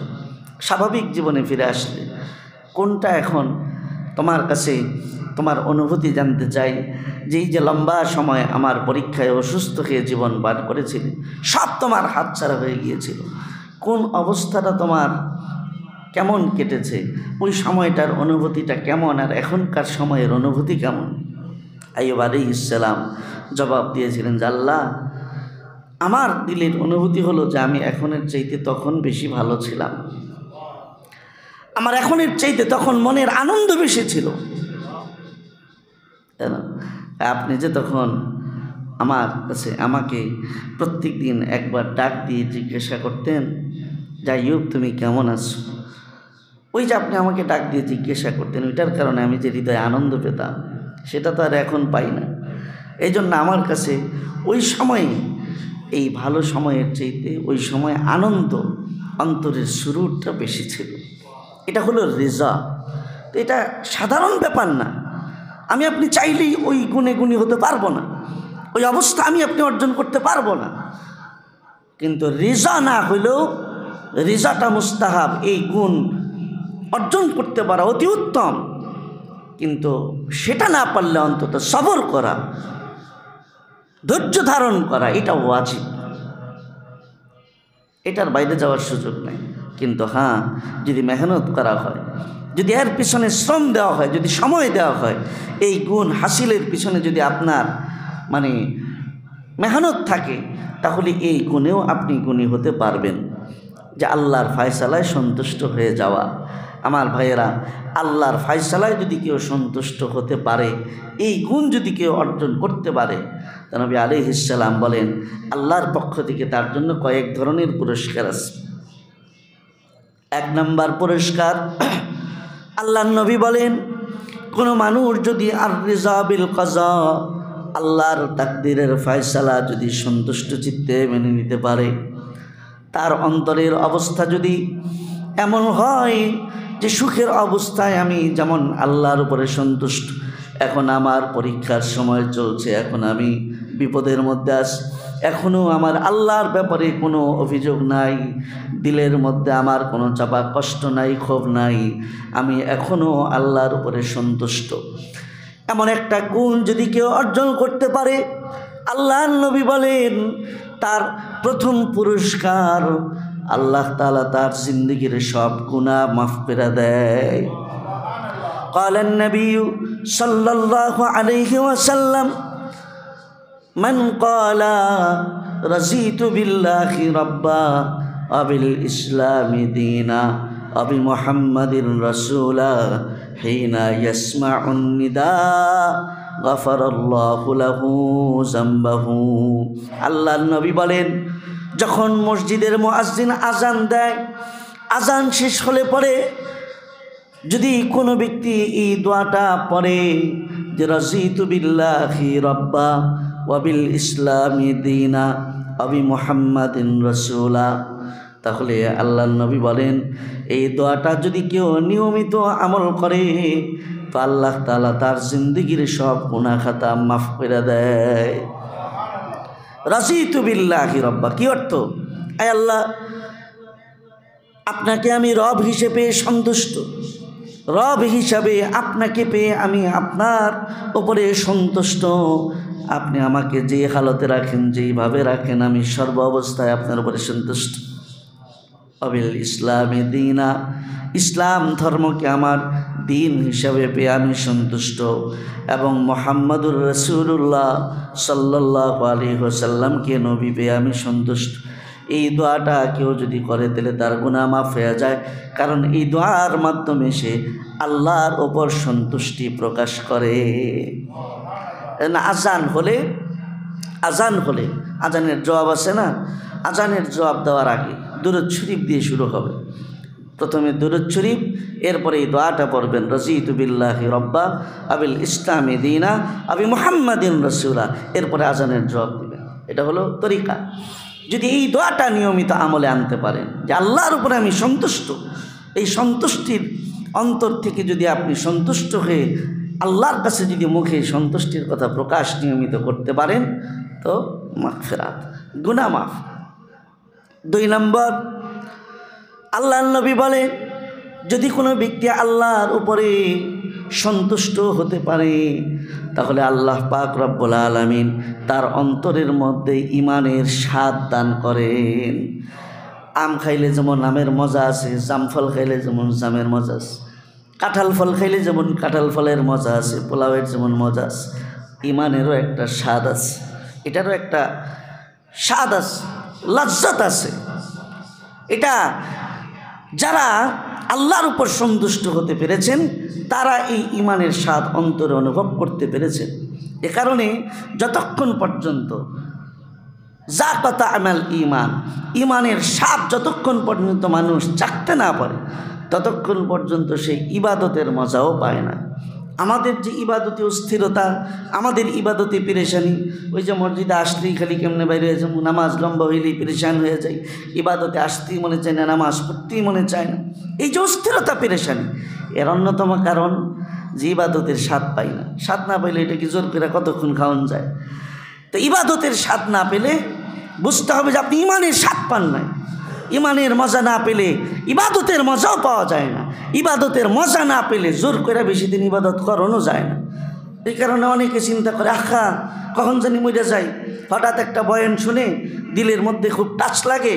স্বাভাবিক জীবনে ফিরে আসলে, কোনটা এখন তোমার কাছে তোমার অনুভূতি জানতে চাই, যে এই যে লম্বা সময় আমার পরীক্ষায় অসুস্থ হয়ে জীবন পার করেছিলে, সব তোমার হাতছাড়া হয়ে গিয়েছিল, কোন অবস্থাটা তোমার কেমন কেটেছে, ওই সময়টার অনুভূতিটা কেমন, আর এখনকার সময়ের অনুভূতি কেমন? আইয়ুব আলাইহিস সালাম জবাব দিয়েছিলেন যে আল্লাহ, আমার দিলের অনুভূতি হলো যে আমি এখনের চাইতে তখন বেশি ভালো ছিলাম, আমার এখনের চাইতে তখন মনের আনন্দ বেশি ছিল। আপনি যে তখন আমার কাছে আমাকে প্রত্যেক দিন একবার ডাক দিয়ে জিজ্ঞাসা করতেন যে আইয়ুব তুমি কেমন আছো, ওই যে আপনি আমাকে ডাক দিয়ে জিজ্ঞাসা করতেন, ওইটার কারণে আমি যে হৃদয়ে আনন্দ পেতাম সেটা তো আর এখন পাই না। এই জন্য আমার কাছে ওই সময়ে এই ভালো সময়ের চাইতে ওই সময় আনন্দ অন্তরের সুরুরটা বেশি ছিল। এটা হলো রিজা। তো এটা সাধারণ ব্যাপার না, আমি আপনি চাইলেই ওই গুণে গুণী হতে পারবো না, ওই অবস্থা আমি আপনি অর্জন করতে পারবো না। কিন্তু রিজা না হইলেও রিজাটা মুস্তাহাব, এই গুণ অর্জন করতে পারা অতি উত্তম। কিন্তু সেটা না পারলে অন্তত সবর করা, ধৈর্য ধারণ করা, এটা ওয়াজিব, এটার বাইরে যাওয়ার সুযোগ নেই। কিন্তু হ্যাঁ, যদি মেহনত করা হয়, যদি এর পিছনে শ্রম দেওয়া হয়, যদি সময় দেওয়া হয়, এই গুণ হাসিলের পিছনে যদি আপনার মানে মেহনত থাকে, তাহলে এই গুণেও আপনি গুণী হতে পারবেন। যে আল্লাহর ফায়সালায় সন্তুষ্ট হয়ে যাওয়া, আমার ভাইয়েরা, আল্লাহর ফায়সালায় যদি কেউ সন্তুষ্ট হতে পারে, এই গুণ যদি কেউ অর্জন করতে পারে, তা নবী আলাইহিস সালাম বলেন আল্লাহর পক্ষ থেকে তার জন্য কয়েক ধরনের পুরস্কার আছে। এক নম্বর পুরস্কার, আল্লাহর নবী বলেন কোনো মানুষ যদি আর রিজা বিল কাজা, আল্লাহর তাকদীরের ফায়সালা যদি সন্তুষ্ট চিত্তে মেনে নিতে পারে, তার অন্তরের অবস্থা যদি এমন হয় যে সুখের অবস্থায় আমি যেমন আল্লাহর উপরে সন্তুষ্ট, এখন আমার পরীক্ষার সময় চলছে, এখন আমি বিপদের মধ্যে আছি, এখনও আমার আল্লাহর ব্যাপারে কোনো অভিযোগ নাই, দিলের মধ্যে আমার কোনো চাপা কষ্ট নাই, ক্ষোভ নাই, আমি এখনও আল্লাহর উপরে সন্তুষ্ট, এমন একটা গুণ যদি কেউ অর্জন করতে পারে, আল্লাহর নবী বলেন তার প্রথম পুরস্কার আল্লাহ তাআলা তার জিন্দেগির সব গুনাহ মাফ করে দেয়। قال النبي صلى الله عليه وسلم من قال رضيت بالله ربا وبالإسلام دينا وبمحمد رسولا حين يسمع النداء غفر الله له ذنبه। আল্লাহর নবী বলেন যখন মসজিদের মুয়াজ্জিন আজান দেয়, আজান শেষ হলে পরে যদি কোনো ব্যক্তি এই দোয়াটা পড়ে যে রাজিতু বিল্লাহি রাব্বা ওয়া বিল ইসলামি দীনা ওয়া বি মুহাম্মাদিন রাসূলা, তাহলে আল্লাহর নবী বলেন এই দোয়াটা যদি কেউ নিয়মিত আমল করে তো আল্লাহ তাআলা তার জিন্দেগির সব গুনাহ খাতা মাফ করে দেয়। রাজিতু বিল্লাহি রাব্বা কি অর্থ? আয় আল্লাহ, আপনাকে আমি রব হিসেবে সন্তুষ্ট, রব হিসাবে আপনাকে পেয়ে আমি আপনার উপরে সন্তুষ্ট, আপনি আমাকে যে হালতে রাখেন, যেইভাবে রাখেন, আমি সর্ব অবস্থায় আপনার উপরে সন্তুষ্ট। অবিল ইসলামে দিনা, ইসলাম ধর্মকে আমার দিন হিসাবে পেয়ে আমি সন্তুষ্ট, এবং মুহাম্মাদুর রাসূলুল্লাহ সাল্লাল্লাহু আলাইহি ওয়াসাল্লামকে নবী পেয়ে আমি সন্তুষ্ট। এই দোয়াটা কেউ যদি করে তাহলে তার গুনাহ মাফ হয়ে যায়, কারণ এই দোয়ার মাধ্যমে সে আল্লাহর ওপর সন্তুষ্টি প্রকাশ করে। আজান হলে আজানের জবাব আছে না, আজানের জবাব দেওয়ার আগে দুরূদ শরীফ দিয়ে শুরু হবে। প্রথমে দুরূদ শরীফ, এরপরে এই দোয়াটা পড়বেন রাজিতু বিল্লাহি রাব্বা আবিল ইসলামি দীনা আবি মুহাম্মাদিন রাসূলা, এরপরে আজানের জবাব দিবেন। এটা হলো তরিকা। যদি এই দোয়াটা নিয়মিত আমলে আনতে পারেন যে আল্লাহর উপরে আমি সন্তুষ্ট, এই সন্তুষ্টির অন্তর থেকে যদি আপনি সন্তুষ্ট হয়ে আল্লাহর কাছে যদি মুখে সন্তুষ্টির কথা প্রকাশ নিয়মিত করতে পারেন তো মাগফিরাত, গুনাহ মাফ। 2 নম্বর, আল্লাহর নবী বলেন যদি কোনো ব্যক্তি আল্লাহর উপরে সন্তুষ্ট হতে পারে তাহলে আল্লাহ পাক রব্বুল আলামিন তার অন্তরের মধ্যে ঈমানের স্বাদ দান করেন। আম খাইলে যেমন আমের মজা আছে, জাম ফল খাইলে যেমন জামের মজা আছে, কাঁঠাল ফল খাইলে যেমন কাঁঠাল ফলের মজা আছে, পোলাওয়ের যেমন মজা আছে, ইমানেরও একটা স্বাদ আছে, এটারও একটা স্বাদ আছে, লজ্জত আছে। এটা যারা আল্লাহর উপর সন্তুষ্ট হতে পেরেছেন তারা এই ইমানের স্বাদ অন্তরে অনুভব করতে পেরেছেন। এ কারণে যতক্ষণ পর্যন্ত জাকাতা আমাল ইমান, ইমানের স্বাদ যতক্ষণ পর্যন্ত মানুষ চাখতে না পারে ততক্ষণ পর্যন্ত সেই ইবাদতের মজাও পায় না। আমাদের যে ইবাদতে অস্থিরতা, আমাদের ইবাদতে পেরেশানি, ওই যে মসজিদে আসলেই খালি কেমনে বাইরে হয়ে যাবো, নামাজ লম্বা হইলেই পেরেশান হয়ে যায়, ইবাদতে আসতেই মনে চায় না, নামাজ পড়তেই মনে চায় না, এই যে অস্থিরতা পেরেশানি, এর অন্যতম কারণ যে ইবাদতের স্বাদ পাই না। স্বাদ না পাইলে এটা কি জোর করে কতক্ষণ খাওয়ান যায়? তো ইবাদতের স্বাদ না পেলে বুঝতে হবে যে আপনি ইমানের স্বাদ পান নাই। ইমানের মজা না পেলে ইবাদতের মজাও পাওয়া যায় না। ইবাদতের মজা না পেলে জোর করে বেশি দিন ইবাদত করানো যায় না। এই কারণে অনেকে চিন্তা করে, আখা কখন জানি মরে যাই, হঠাৎ একটা বয়ান শুনে দিলের মধ্যে খুব টাচ লাগে,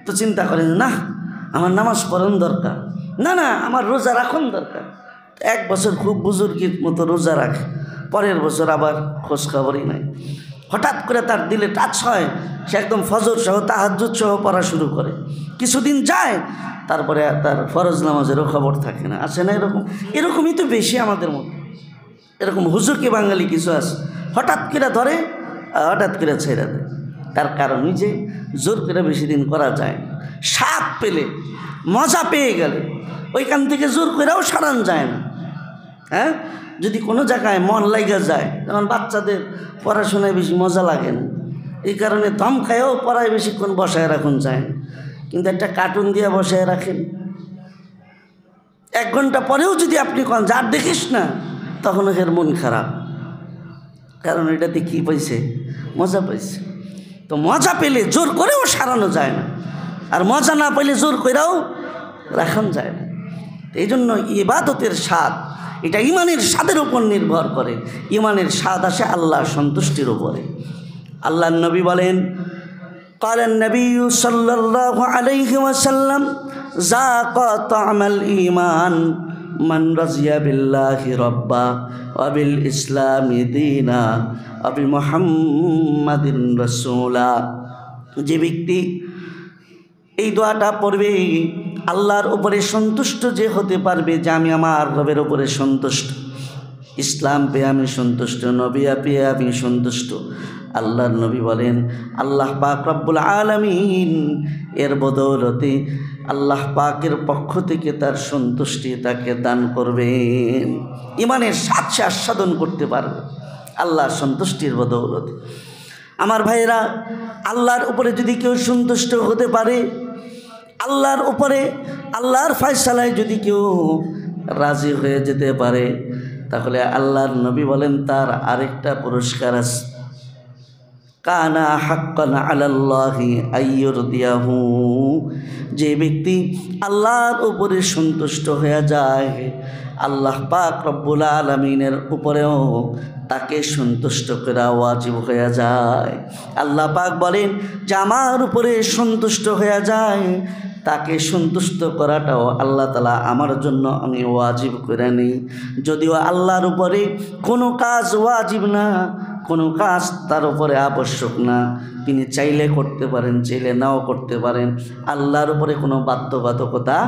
তো চিন্তা করেন না আমার নামাজ পড়ান দরকার, না না আমার রোজা রাখন দরকার। 1 বছর খুব বুজুর্গির মতো রোজা রাখে, পরের বছর আবার খোঁজ খবরই নাই। হঠাৎ করে তার দিলে টাচ হয়, সে একদম ফজর সহ তাহাজ্জুদ সহ পড়া শুরু করে। কিছুদিন যায়, তারপরে তার ফরজ নামাজেরও খবর থাকে না। আছে না এরকম? এরকমই তো বেশি আমাদের মধ্যে। এরকম হুজুরকে বাঙালি কিছু আছে, হঠাৎ করে ধরে হঠাৎ করে ছেড়ে দেয়। তার কারণই যে জোর করে বেশি দিন করা যায় না। স্বাদ পেলে, মজা পেয়ে গেলে ওইখান থেকে জোর করেও সারান যায় না। হ্যাঁ, যদি কোনো জায়গায় মন লাগা যায়, যেমন বাচ্চাদের পড়াশোনায় বেশি মজা লাগে না, এই কারণে ধমকায়ও পড়ায় বেশিক্ষণ বসায় রাখুন যায় না। কিন্তু একটা কার্টুন দিয়ে বসায় রাখেন, 1 ঘন্টা পরেও যদি আপনি কন যার দেখিস না, তখন এর মন খারাপ, কারণ এটাতে কী পাইছে? মজা পাইছে। তো মজা পেলে জোর করেও সারানো যায় না, আর মজা না পেলে জোর করেও রাখানো যায় না। এই জন্য ইবাদতের স্বাদ এটা ইমানের স্বাদের উপর নির্ভর করে। ইমানের স্বাদ আসে আল্লাহর সন্তুষ্টির উপরে। আল্লাহর নবী বলেন, قال النبي صلى الله عليه وسلم ذاق طعم الإيمان من رضي بالله ربا وبالإسلام دينا وبمحمد رسولا। যে ব্যক্তি এই দোয়াটা পড়বে, আল্লাহর উপরে সন্তুষ্ট যে হতে পারবে যে আমি আমার রবের উপরে সন্তুষ্ট, ইসলাম পেয়ে আমি সন্তুষ্ট, নবী পেয়ে আমি সন্তুষ্ট। আল্লাহর নবী বলেন, আল্লাহ পাক রব্বুল আলামিন এর বদৌলতে আল্লাহ পাকের পক্ষ থেকে তার সন্তুষ্টি তাকে দান করবেন। ইমানের স্বাদ সে আস্বাদন করতে পারবে আল্লাহর সন্তুষ্টির বদৌলতে। আমার ভাইয়েরা, আল্লাহর উপরে যদি কেউ সন্তুষ্ট হতে পারে, আল্লাহর উপরে আল্লাহর ফয়সালায় যদি কেউ রাজি হয়ে যেতে পারে, তাহলে আল্লাহর নবী বলেন তার আরেকটা পুরস্কার আছে। কানা হাক্কান আলাল্লাহি আইয়ুরদিয়াহু, যে ব্যক্তি আল্লাহর উপরে সন্তুষ্ট হয়ে যায়, আল্লাহ পাক রব্বুল আলামিনের উপরেও তাকে সন্তুষ্ট করা ওয়াজিব হয়ে যায়। আল্লাহ পাক বলেন যে আমার উপরে সন্তুষ্ট হয়ে যায়, তাকে সন্তুষ্ট করাটাও আল্লাহ তাআলা আমার জন্য আমি ওয়াজিব করে নিই। যদিও আল্লাহর উপরে কোনো কাজ ওয়াজিব না, কোনো কাজ তার উপরে আবশ্যক না, তিনি চাইলে করতে পারেন, চাইলে নাও করতে পারেন, আল্লাহর উপরে কোনো বাধ্যবাধকতা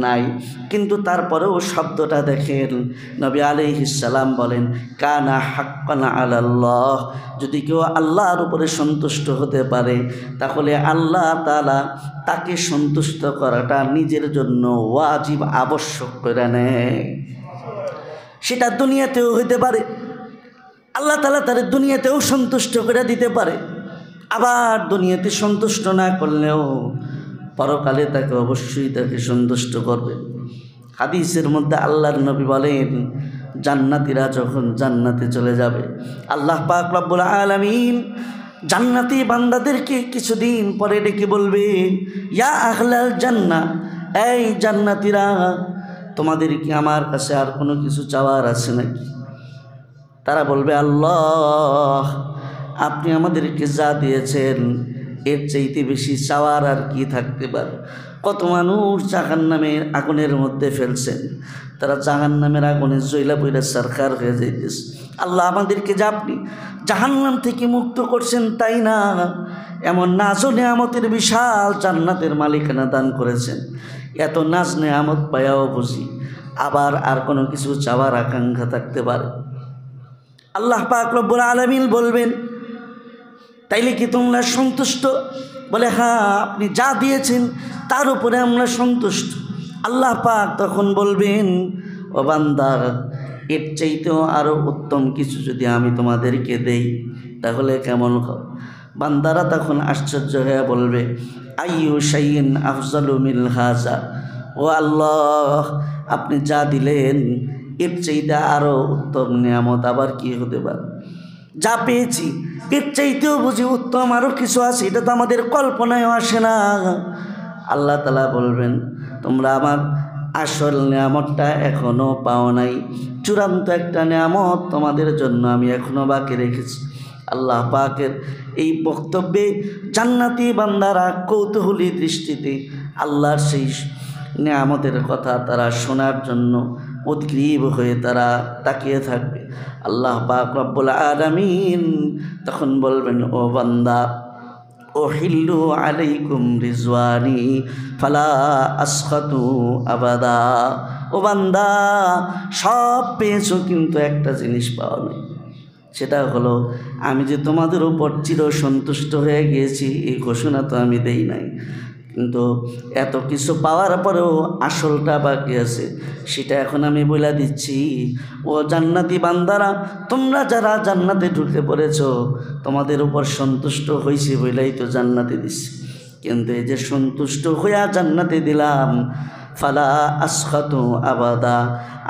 নাই। কিন্তু তারপরেও শব্দটা দেখেন, নবী আলাইহিস সালাম বলেন কানা হাক্কান আলাল্লাহ, যদি কেউ আল্লাহর উপরে সন্তুষ্ট হতে পারে, তাহলে আল্লাহ তাআলা তাকে সন্তুষ্ট করাটা নিজের জন্য ওয়াজিব, আবশ্যক করে নেয়। সেটা দুনিয়াতেও হইতে পারে, আল্লাহ তাআলা তার দুনিয়াতেও সন্তুষ্ট করে দিতে পারে, আবার দুনিয়াতে সন্তুষ্ট না করলেও পরকালে তাকে অবশ্যই তাকে সন্তুষ্ট করবে। হাদিসের মধ্যে আল্লাহর নবী বলেন, জান্নাতীরা যখন জান্নাতে চলে যাবে, আল্লাহ পাক রব্বুল আলামিন জান্নাতি বান্দাদেরকে কিছুদিন পরে ডেকে বলবে, ইয়া আহলাল জান্নাহ, এই জান্নাতীরা, তোমাদের কি আমার কাছে আর কোনো কিছু চাওয়ার আছে নাকি? তারা বলবে, আল্লাহ আপনি আমাদেরকে যা দিয়েছেন এর চাইতে বেশি চাওয়ার আর কি থাকতে পারে? কত মানুষ জাহান্নামের আগুনের মধ্যে ফেলছেন, তারা জাহান্নামের আগুনে জ্বলা পুড়ে সরকার হয়ে যাইতেছে। আল্লাহ আমাদেরকে যে আপনি জাহান্নাম থেকে মুক্ত করছেন তাই না, এমন নাজ ও নেয়ামতের বিশাল জান্নাতের মালিকানা দান করেছেন। এত নাজ নেয়ামত পায়াও বুঝি আবার আর কোনো কিছু চাওয়ার আকাঙ্ক্ষা থাকতে পারে? আল্লাহ পাক রব্বুল আলামিন বলবেন, তাইলে কি তোমরা সন্তুষ্ট? বলে হ্যাঁ, আপনি যা দিয়েছেন তার উপরে আমরা সন্তুষ্ট। আল্লাহ পাক তখন বলবেন, ও বান্দা, এর চাইতেও আরও উত্তম কিছু যদি আমি তোমাদেরকে দেই তাহলে কেমন হবে? বান্দারা তখন আশ্চর্য হয়ে বলবে, আইয়ু শাইইন আফজালু মিন হাযা। ও আল্লাহ, আপনি যা দিলেন এর চাইতে আরও উত্তম নিয়ামত আবার কি হতে পারে? যা পেয়েছি এর চাইতেও বুঝি উত্তম আরও কিছু আছে, এটা তো আমাদের কল্পনায়ও আসে না। আল্লাহ তাআলা বলবেন, তোমরা আমার আসল নিয়ামতটা এখনও পাও নাই, চূড়ান্ত একটা নিয়ামত তোমাদের জন্য আমি এখনও বাকি রেখেছি। আল্লাহ পাকের এই বক্তব্যে জান্নাতি বান্দারা কৌতূহলী দৃষ্টিতে আল্লাহর সেই নিয়ামতের কথা তারা শোনার জন্য উদ্গ্রীব হয়ে তারা তাকিয়ে থাকবে। আল্লাহ পাক রব্বুল আলামিন তখন বলবেন, ও বান্দা, ওহিল্লু আলাইকুম রিজওয়ানি ফালা আসখাতু আবাদা। ও বান্দা, সব পেয়েছো কিন্তু একটা জিনিস পাও নাই, সেটা হলো আমি যে তোমাদের উপর চির সন্তুষ্ট হয়ে গিয়েছি এই ঘোষণা তো আমি দেই নাই, কিন্তু এত কিছু পাওয়ার পরেও আসলটা বাকি আছে, সেটা এখন আমি বলে দিচ্ছি। ও জান্নাতি বান্দারা, তোমরা যারা জান্নাতে ঢুকে পড়েছ, তোমাদের উপর সন্তুষ্ট হয়েছি বলেই তো জান্নাতে দিচ্ছি, কিন্তু এই যে সন্তুষ্ট হইয়া জান্নাতে দিলাম, ফালা আসখাতু আবাদা,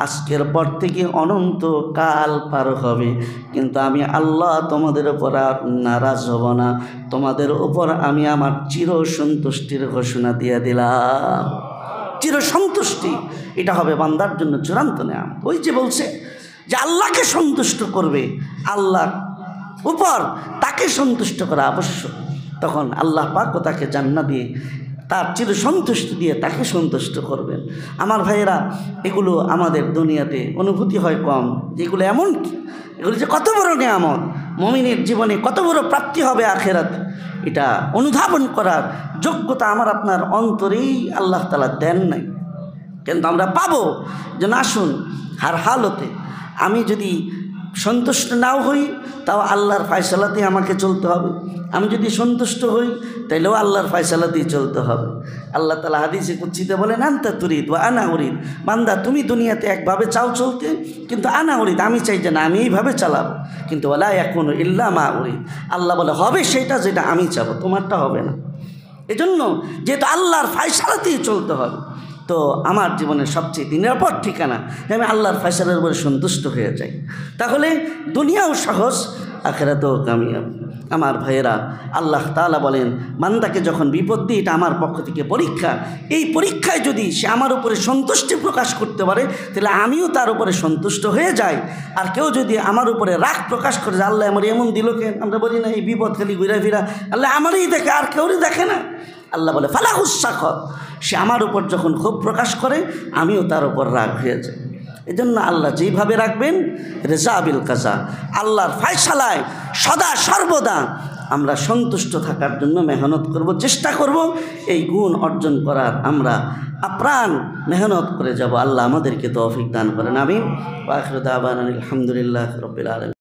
আজকের পর থেকে অনন্ত কাল পার হবে, কিন্তু আমি আল্লাহ তোমাদের উপর নারাজ হব না, তোমাদের উপর আমি আমার চির সন্তুষ্টির ঘোষণা দিয়ে দিলাম। চির সন্তুষ্টি, এটা হবে বান্দার জন্য চূড়ান্ত নিয়ামত। ওই যে বলছে যে আল্লাহকে সন্তুষ্ট করবে, আল্লাহ উপর তাকে সন্তুষ্ট করা আবশ্যক, তখন আল্লাহ পাকও তাকে জান্নাত দিয়ে তার চির সন্তুষ্টি দিয়ে তাকে সন্তুষ্ট করবেন। আমার ভাইয়েরা, এগুলো আমাদের দুনিয়াতে অনুভূতি হয় কম, যেগুলো এমন কি, এগুলো যে কত বড় নিয়ামত, মুমিনের জীবনে কত বড় প্রাপ্তি হবে আখিরাতে, এটা অনুধাবন করার যোগ্যতা আমার আপনার অন্তরেই আল্লাহ তাআলা দেন নাই, কিন্তু আমরা পাবো। যেন আসুন, হার হালতে আমি যদি সন্তুষ্ট নাও হই তাও আল্লাহর ফায়সালাতেই আমাকে চলতে হবে, আমি যদি সন্তুষ্ট হই তাইলেও আল্লাহর ফায়সালাতেই চলতে হবে। আল্লাহ তাআলা হাদিসে কুদসিতে বলেন, আনতা তুরিদ ওয়া আনা উরিদ। বান্দা, তুমি দুনিয়াতে একভাবে চাও চলতে, কিন্তু আনা উরিদ, আমি চাই যে না আমি এইভাবে চালাবো, কিন্তু ওয়ালা ইয়াকুনু ইল্লা মা উরিদ। আল্লাহ বলে হবে সেটা যেটা আমি চাবো, তোমারটা হবে না। এজন্য যেহেতু আল্লাহর ফায়সালাতেই চলতে হবে, তো আমার জীবনের সবচেয়ে নিরাপদ ঠিকানা যে আমি আল্লাহর ফয়সালার উপরে সন্তুষ্ট হয়ে যাই, তাহলে দুনিয়াও সহজ, আখিরাতেও কামিয়াব। আমার ভাইয়েরা, আল্লাহ তাআলা বলেন, বান্দাকে যখন বিপদ দিই, এটা আমার পক্ষ থেকে পরীক্ষা, এই পরীক্ষায় যদি সে আমার উপরে সন্তুষ্টি প্রকাশ করতে পারে তাহলে আমিও তার উপরে সন্তুষ্ট হয়ে যাই। আর কেউ যদি আমার উপরে রাগ প্রকাশ করে যে আল্লাহ আমার এমন দিল কেন, আমরা বলি না এই বিপদ খালি ঘুরে ফিরা আল্লাহ আমারই দেখে আর কেউরই দেখে না। আল্লাহ বলে ফালাহুস সাখত, সে আমার উপর যখন ক্ষোভ প্রকাশ করে আমিও তার উপর রাগ হয়ে যাই। এজন্য আল্লাহ যেইভাবে রাখবেন, রেজা বিল কাজা, আল্লাহর ফায়সালায় সদা সর্বদা আমরা সন্তুষ্ট থাকার জন্য মেহনত করব, চেষ্টা করব, এই গুণ অর্জন করার আমরা আপ্রাণ মেহনত করে যাব। আল্লাহ আমাদেরকে তৌফিক দান করেন, আমিন। ওয়া আখিরু দাওয়ানা আলহামদুলিল্লাহি রাব্বিল আলামিন।